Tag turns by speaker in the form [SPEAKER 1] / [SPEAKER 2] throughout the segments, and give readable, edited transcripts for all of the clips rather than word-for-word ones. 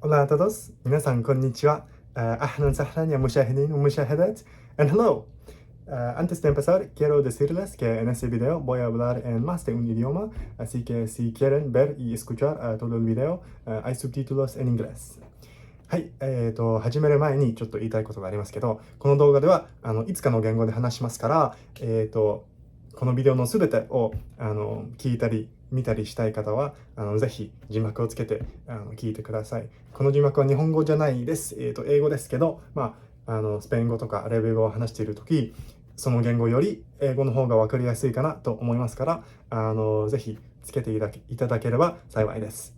[SPEAKER 1] Hola a todos, minasan konnichiwa, ahlan sahlan ya mushahidin y mushahidat, and hello. Antes de empezar, quiero decirles que en este video voy a hablar en más de un idioma, así que si quieren ver y escuchar todo el video, hay subtítulos en inglés. はい、始める前にちょっと言いたいことがありますけど、この動画ではいつかの言語で話しますから、このビデオのすべてを聞いたり見たりしたい方はぜひ字幕をつけて聞いてください。この字幕は日本語じゃないです。英語ですけど、スペイン語とかアラビア語を話しているとき、その言語より英語の方が分かりやすいかなと思いますから、ぜひつけていただければ幸いです。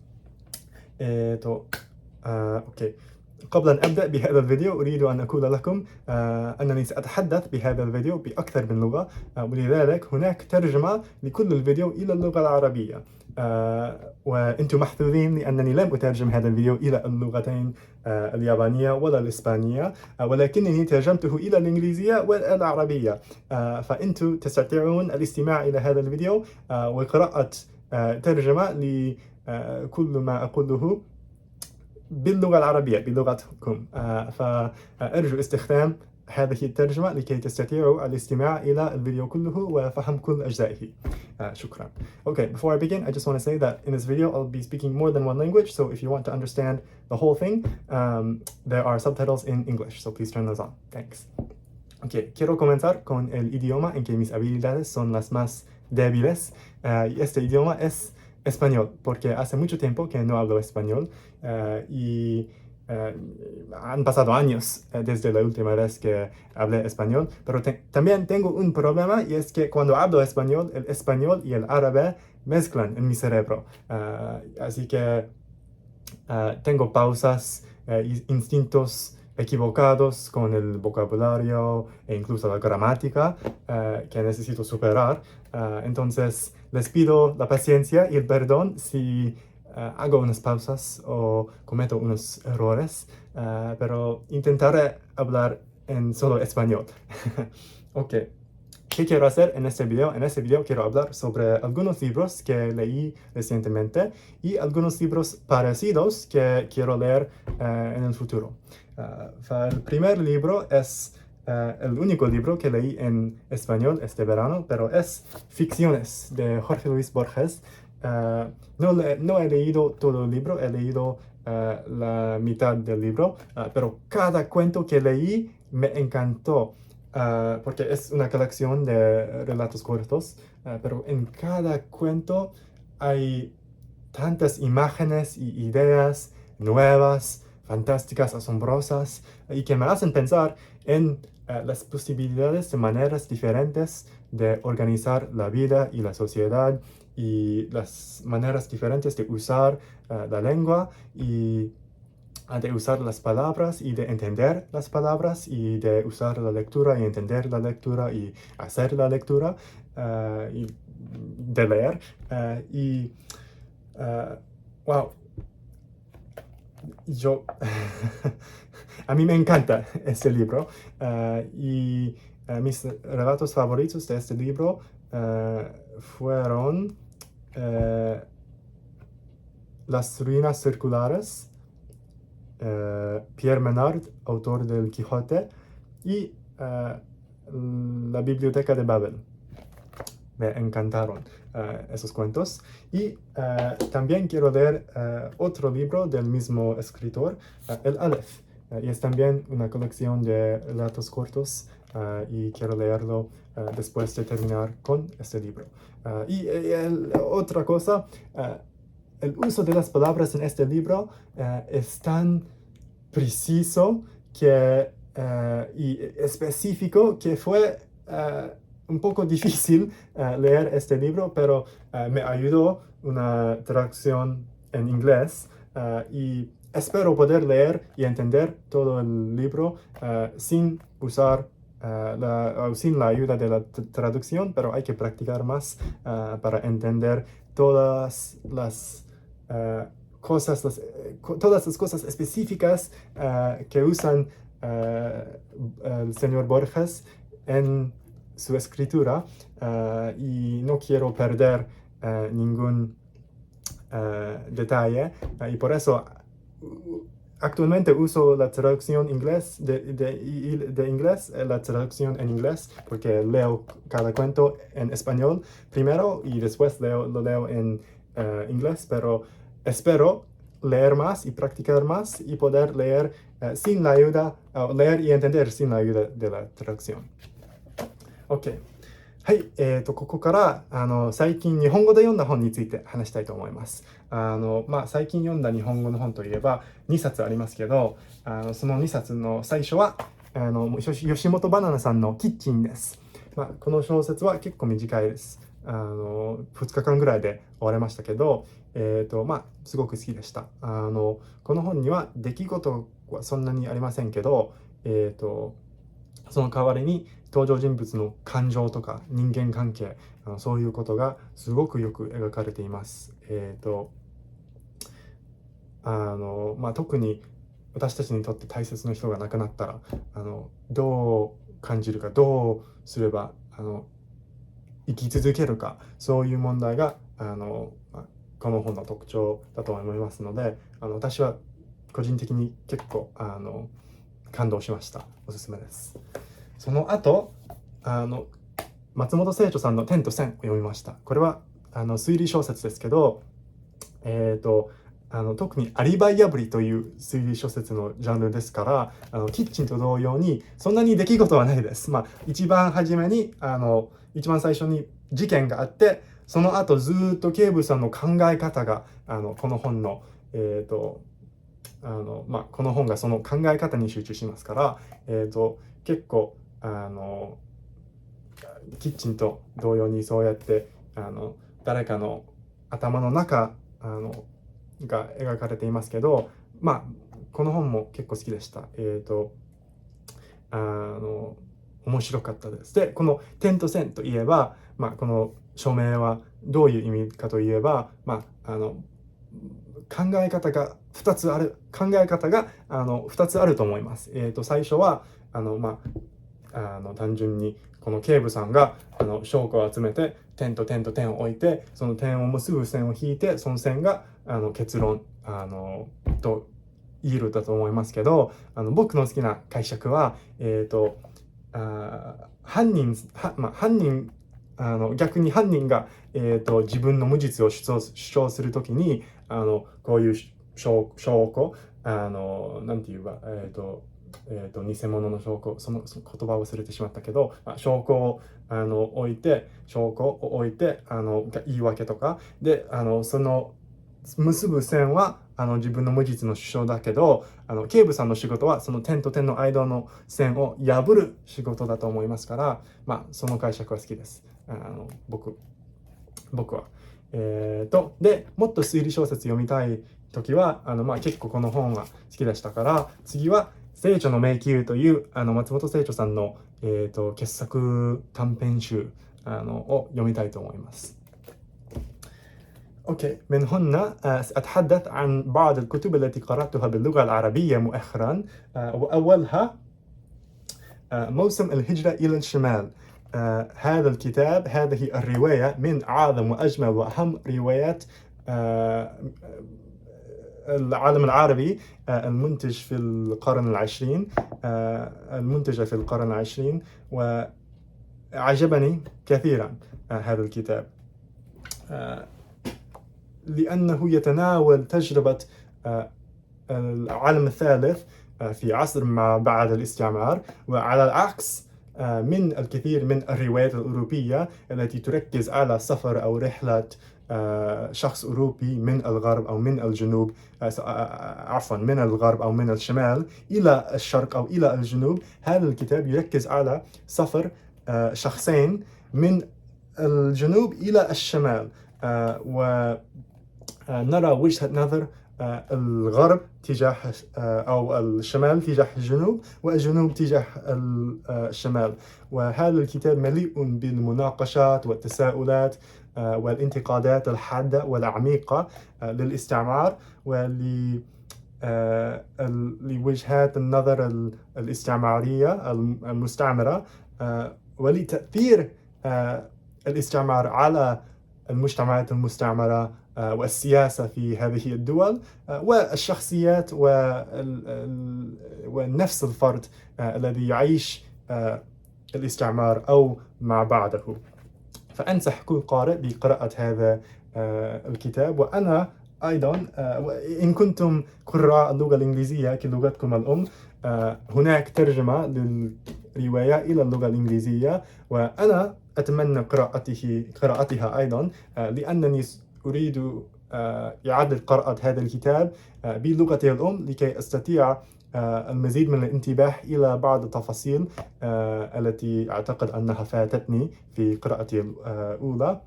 [SPEAKER 1] أوكي. قبل أن أبدأ بهذا الفيديو أريد أن أقول لكم أنني سأتحدث بهذا الفيديو بأكثر من لغة، ولذلك هناك ترجمة لكل الفيديو إلى اللغة العربية، وأنتم محظوظين لأنني لم أترجم هذا الفيديو إلى اللغتين اليابانية ولا الإسبانية، ولكنني ترجمته إلى الإنجليزية والعربية، فأنتم تستطيعون الاستماع إلى هذا الفيديو وقراءة ترجمة لكل ما أقوله باللغة العربية بلغتكم، فأرجو استخدام هذه الترجمة لكي تستطيعوا الاستماع إلى الفيديو كله وفهم كل أجزائه. شكرا. Okay, before I begin, I just want to say that in this video I'll be speaking more than one language, so if you want to understand the whole thing, there are subtitles in English, so please turn those on. Thanks. Okay, quiero comenzar con el idioma en que mis habilidades son las más débiles, y este idioma es español, porque hace mucho tiempo que no hablo español, y han pasado años desde la última vez que hablé español, pero también tengo un problema, y es que cuando hablo español, el español y el árabe mezclan en mi cerebro, así que tengo pausas, instintos equivocados con el vocabulario e incluso la gramática que necesito superar. Entonces les pido la paciencia y el perdón si hago unas pausas o cometo unos errores, pero intentaré hablar en solo español. Ok. ¿Qué quiero hacer en este video? En este video quiero hablar sobre algunos libros que leí recientemente y algunos libros parecidos que quiero leer en el futuro. El primer libro es el único libro que leí en español este verano, pero es Ficciones de Jorge Luis Borges. No he leído todo el libro, he leído la mitad del libro, pero cada cuento que leí me encantó. Porque es una colección de relatos cortos, pero en cada cuento hay tantas imágenes y ideas nuevas, fantásticas, asombrosas, y que me hacen pensar en las posibilidades de maneras diferentes de organizar la vida y la sociedad, y las maneras diferentes de usar la lengua y de usar las palabras y de entender las palabras y de usar la lectura y entender la lectura y hacer la lectura y de leer. Wow, yo a mí me encanta este libro, y mis relatos favoritos de este libro fueron Las ruinas circulares, Pierre Menard, autor del Quijote, y La biblioteca de Babel. Me encantaron esos cuentos. Y también quiero leer otro libro del mismo escritor, El Aleph, y es también una colección de relatos cortos, y quiero leerlo después de terminar con este libro. Otra cosa, el uso de las palabras en este libro es tan preciso y específico que fue un poco difícil leer este libro, pero me ayudó una traducción en inglés, y espero poder leer y entender todo el libro sin usar sin la ayuda de la traducción, pero hay que practicar más para entender todas las todas las cosas específicas que usan el señor Borges en su escritura, y no quiero perder ningún detalle, y por eso Actualmente uso la traducción de inglés, la traducción en inglés, porque leo cada cuento en español primero y después lo leo en inglés, pero espero leer más y practicar más y poder leer sin la ayuda, leer y entender sin la ayuda de la traducción. OK。はい、ここから最近日本語で読んだ本について話したいと思います。最近読んだ日本語の本といえば2冊ありますけど、その2冊の最初は吉本ばななさんのキッチンです。この小説は結構短いです。2日間ぐらいで終われましたけど、すごく好きでした。この本には出来事はそんなにありませんけど、その代わりに登場人物の感情とか人間関係、そういうことがすごくよく描かれています。特に私たちにとって大切な人が亡くなったらどう感じるか、どうすれば生き続けるか、そういう問題がこの本の特徴だと思いますので、私は個人的に結構感動しました。おすすめです。その後松本清張さんの天と線を読みました。これは推理小説ですけど、特にアリバイ破りという推理小説のジャンルですから、キッチンと同様にそんなに出来事はないです。一番初めに一番最初に事件があって、その後ずっと警部さんの考え方がこの本のこの本がその考え方に集中しますから、結構キッチンと同様にそうやって誰かの頭の中が描かれていますけど、この本も結構好きでした。面白かったです。で、この点と線といえば、この署名はどういう意味かといえば、考え方が2つあると思います。最初は単純にこの警部さんが証拠を集めて点と点と点を置いて、その点を結ぶ線を引いて、その線が結論と言えるだと思いますけど、僕の好きな解釈は逆に犯人が自分の無実を主張するときにこういう証拠なんて言えば偽物の証拠、その言葉を忘れてしまったけど、証拠を置いて言い訳とかでその結ぶ線は自分の無実の主張だけど、警部さんの仕事はその点と点の間の線を破る仕事だと思いますから、その解釈は好きです。僕は。でもっと推理小説読みたい時は結構この本が好きでしたから、次は聖書の迷宮という松本清張さんの傑作短編集を読みたいと思います。أوكي، من هنا سأتحدث عن بعض الكتب التي قرأتها باللغة العربية مؤخرا، وأولها موسم الهجرة إلى الشمال. هذا الكتاب، هذه الرواية من أعظم وأجمل وأهم روايات العالم العربي المنتجة في القرن العشرين، وأعجبني كثيرا هذا الكتاب لأنه يتناول تجربة العالم الثالث في عصر ما بعد الاستعمار، وعلى العكس من الكثير من الروايات الأوروبية التي تركز على سفر أو رحلة شخص أوروبي من الغرب أو من الجنوب، من الغرب أو من الشمال إلى الشرق أو إلى الجنوب. هذا الكتاب يركز على سفر شخصين من الجنوب إلى الشمال، ونرى وجهة نظر الغرب تجاه أو الشمال تجاه الجنوب، والجنوب تجاه الشمال. وهذا الكتاب مليء بالمناقشات والتساؤلات والانتقادات الحادة والعميقة للاستعمار ولوجهات النظر الاستعمارية المستعمرة ولتأثير الاستعمار على المجتمعات المستعمرة والسياسة في هذه الدول والشخصيات ونفس الفرد الذي يعيش الاستعمار أو ما بعده. فأنصح كل قارئ بقراءة هذا الكتاب. وأنا أيضا إن كنتم قراء اللغة الإنجليزية كلغتكم الأم، هناك ترجمة للرواية إلى اللغة الإنجليزية، وأنا أتمنى قراءتها أيضا، لأنني أريد إعادة قراءة هذا الكتاب بلغتي الأم لكي أستطيع المزيد من الانتباه إلى بعض التفاصيل التي أعتقد أنها فاتتني في قراءتي الأولى،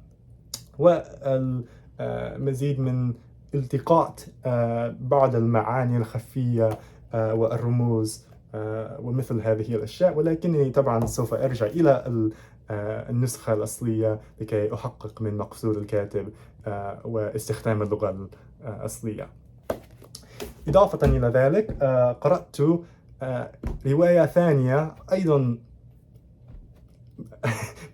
[SPEAKER 1] والمزيد من التقاط بعض المعاني الخفية والرموز ومثل هذه الأشياء. ولكنني طبعا سوف أرجع إلى النسخة الأصلية لكي أحقق من مقصود الكاتب واستخدام اللغة الأصلية. إضافة إلى ذلك قرأت رواية ثانية أيضا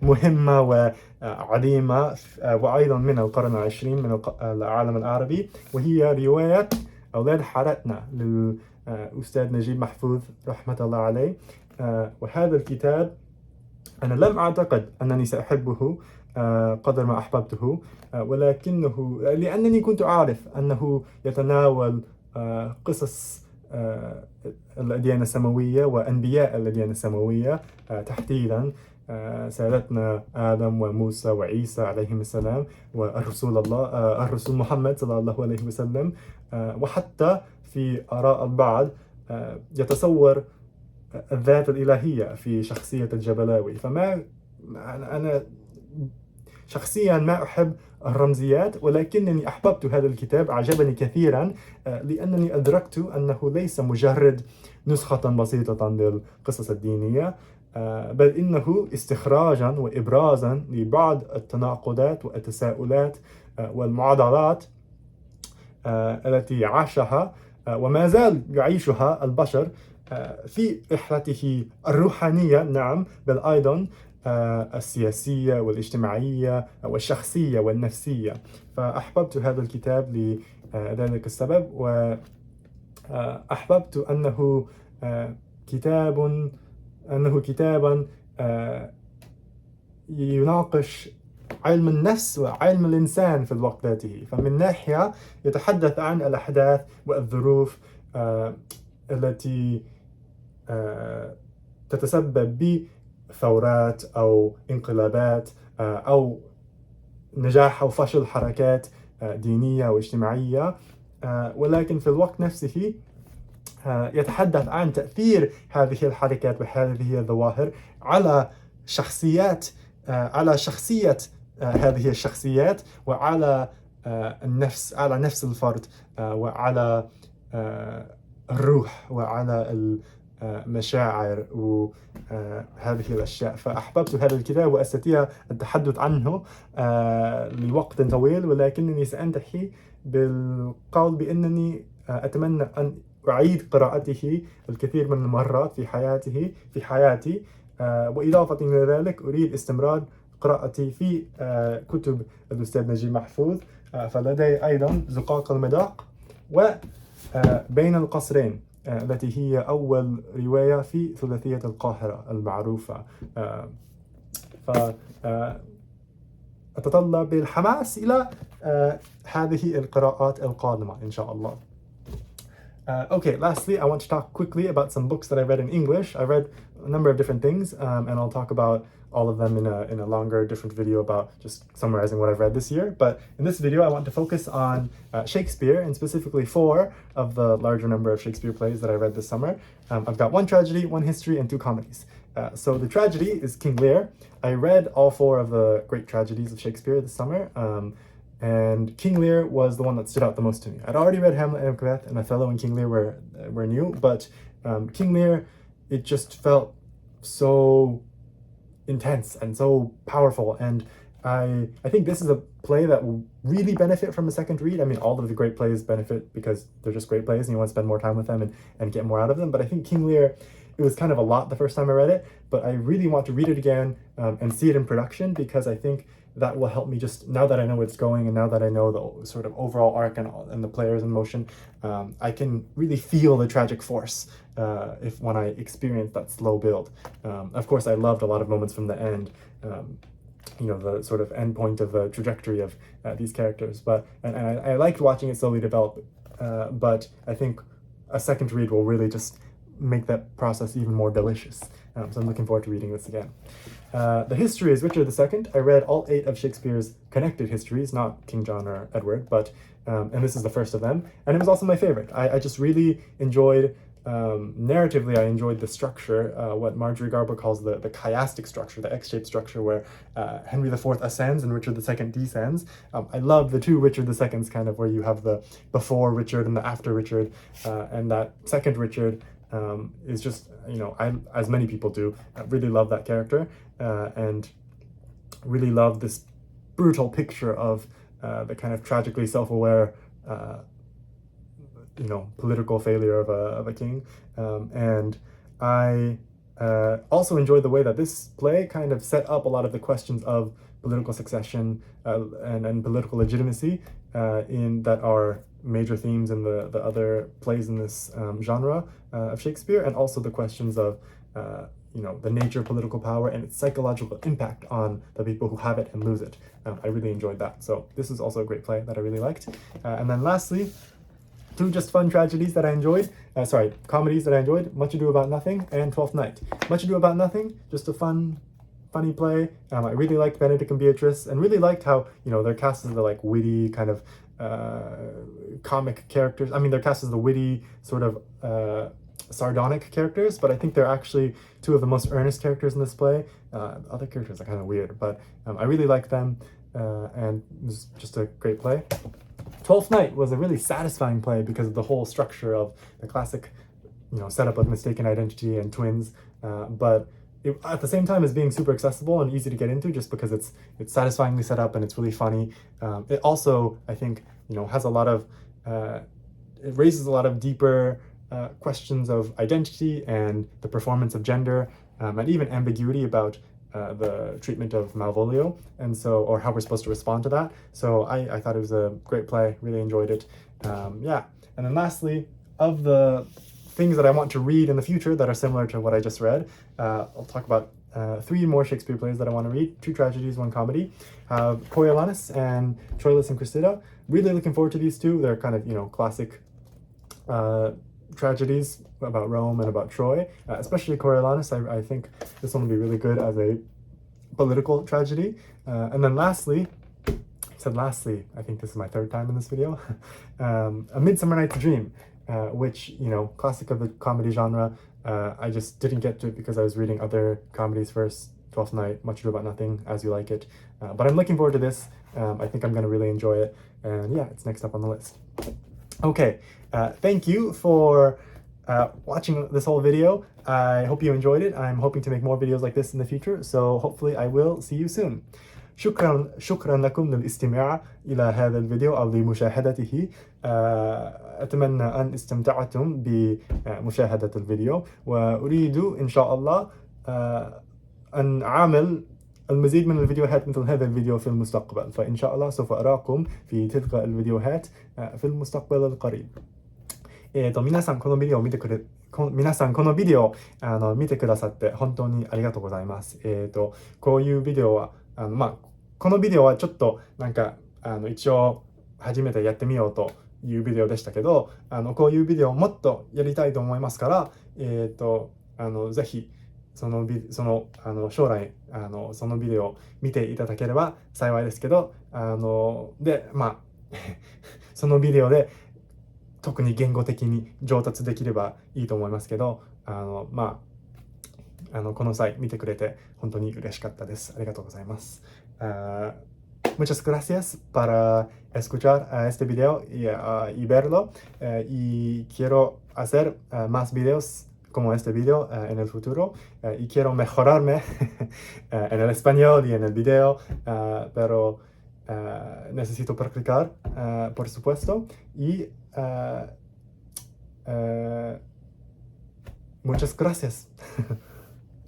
[SPEAKER 1] مهمة وعظيمة وأيضا من القرن العشرين من العالم العربي، وهي رواية أولاد حارتنا للأستاذ نجيب محفوظ رحمة الله عليه. وهذا الكتاب أنا لم أعتقد أنني سأحبه قدر ما أحببته، ولكنه لأنني كنت أعرف أنه يتناول قصص الأديان السماوية وأنبياء الأديان السماوية، تحديدا سادتنا آدم وموسى وعيسى عليهم السلام، الرسول محمد صلى الله عليه وسلم. وحتى في آراء البعض يتصور الذات الإلهية في شخصية الجبلاوي. فما أنا شخصيا ما أحب الرمزيات، ولكنني أحببت هذا الكتاب، عجبني كثيرا لأنني أدركت أنه ليس مجرد نسخة بسيطة للقصص الدينية، بل إنه استخراجا وإبرازا لبعض التناقضات والتساؤلات والمعادلات التي عاشها وما زال يعيشها البشر في رحلته الروحانية، نعم، بل أيضا السياسية والاجتماعية والشخصية والنفسية. فأحببت هذا الكتاب لذلك السبب، وأحببت أنه كتابا يناقش علم النفس وعلم الإنسان في الوقت ذاته. فمن ناحية يتحدث عن الأحداث والظروف التي تتسبب بثورات أو انقلابات أو نجاح أو فشل حركات دينية واجتماعية، ولكن في الوقت نفسه يتحدث عن تأثير هذه الحركات وهذه الظواهر على شخصية هذه الشخصيات، وعلى على نفس الفرد، وعلى الروح، وعلى المشاعر وهذه الأشياء. فأحببت هذا الكتاب وأستطيع التحدث عنه لوقت طويل، ولكنني سأنتهي بالقول بأنني أتمنى أن أعيد قراءته الكثير من المرات في حياتي. وإضافة إلى ذلك أريد استمرار قراءتي في كتب الأستاذ نجيب محفوظ. فلدي أيضا زقاق المذاق وبين القصرين التي هي أول رواية في ثلاثية القاهرة المعروفة. فأتطلع بالحماس إلى هذه القراءات القادمة إن شاء الله. Okay, lastly, I want to talk quickly about some books that I read in English. I read a number of different things, and I'll talk about all of them in a longer, different video about just summarizing what I've read this year. But in this video, I want to focus on Shakespeare, and specifically 4 of the larger number of Shakespeare plays that I read this summer. I've got 1 tragedy, 1 history, and 2 comedies. So the tragedy is King Lear. I read all 4 of the great tragedies of Shakespeare this summer. And King Lear was the one that stood out the most to me. I'd already read Hamlet and Macbeth, and Othello and King Lear were new, but King Lear, it just felt so intense and so powerful. And I think this is a play that will really benefit from a second read. I mean, all of the great plays benefit because they're just great plays and you want to spend more time with them and get more out of them. But I think King Lear, it was kind of a lot the first time I read it, but I really want to read it again and see it in production, because I think that will help me just, now that I know where it's going and now that I know the sort of overall arc and the players in motion, I can really feel the tragic force when I experience that slow build. Of course, I loved a lot of moments from the end, the sort of end point of the trajectory of these characters. But I liked watching it slowly develop, but I think a second read will really just make that process even more delicious. So I'm looking forward to reading this again. The history is Richard II. I read all 8 of Shakespeare's connected histories, not King John or Edward, but and this is the first of them. And it was also my favorite. I just really enjoyed, narratively, I enjoyed the structure, what Marjorie Garber calls the chiastic structure, the X-shaped structure where Henry IV ascends and Richard II descends. I love the two Richard II's, kind of where you have the before Richard and the after Richard, and that second Richard is just, I, as many people do, really love that character, and really love this brutal picture of the kind of tragically self-aware, political failure of a king. And I also enjoyed the way that this play kind of set up a lot of the questions of political succession and political legitimacy that are major themes in the other plays in this genre of Shakespeare, and also the questions of the nature of political power and its psychological impact on the people who have it and lose it. I really enjoyed that. So this is also a great play that I really liked. And then lastly, 2 just fun tragedies that I enjoyed, comedies that I enjoyed, Much Ado About Nothing and Twelfth Night. Much Ado About Nothing, just a funny play. I really liked Benedict and Beatrice, and really liked how, they're cast as the like witty kind of comic characters. I mean, they're cast as the witty sort of sardonic characters, but I think they're actually 2 of the most earnest characters in this play. Other characters are kind of weird, but I really liked them, and it was just a great play. Twelfth Night was a really satisfying play because of the whole structure of the classic, setup of mistaken identity and twins, but at the same time as being super accessible and easy to get into, just because it's satisfyingly set up and it's really funny. It also, I think, has a lot of, it raises a lot of deeper questions of identity and the performance of gender, and even ambiguity about the treatment of Malvolio, and so, or how we're supposed to respond to that. So I thought it was a great play, really enjoyed it. Yeah, and then lastly, of the things that I want to read in the future that are similar to what I just read, I'll talk about 3 more Shakespeare plays that I want to read, 2 tragedies, 1 comedy. Coriolanus and Troilus and Cressida. Really looking forward to these 2. They're kind of, classic tragedies about Rome and about Troy, especially Coriolanus. I think this one will be really good as a political tragedy. And then lastly, I think this is my 3rd time in this video, A Midsummer Night's Dream, which, classic of the comedy genre. I just didn't get to it because I was reading other comedies first, Twelfth Night, Much Ado About Nothing, As You Like It. But I'm looking forward to this. I think I'm going to really enjoy it. And yeah, it's next up on the list. Okay, thank you for watching this whole video. I hope you enjoyed it. I'm hoping to make more videos like this in the future, so hopefully I will see you soon. شكرا لكم للاستماع إلى هذا الفيديو أو لمشاهدته. أتمنى أن استمتعتم بمشاهدة الفيديو، وأريد إن شاء الله أن أعمل المزيد من الفيديوهات مثل هذا الفيديو في المستقبل، فإن شاء الله سوف أراكم في تلك الفيديوهات في المستقبل القريب. 皆さんこのビデオを見てくださって本当にありがとうございます。こういうビデオはこのビデオはちょっとなんか一応初めてやってみようというビデオでしたけど、こういうビデオをもっとやりたいと思いますから、ぜひ将来そのビデオを見ていただければ幸いですけど、でそのビデオで特に言語的に上達できればいいと思いますけど、この際見てくれて本当に嬉しかったです。ありがとうございます。Muchas gracias para escuchar este video y verlo, y quiero hacer más videos como este video en el futuro, y quiero mejorarme en el español y en el video, pero necesito practicar, por supuesto, y muchas gracias.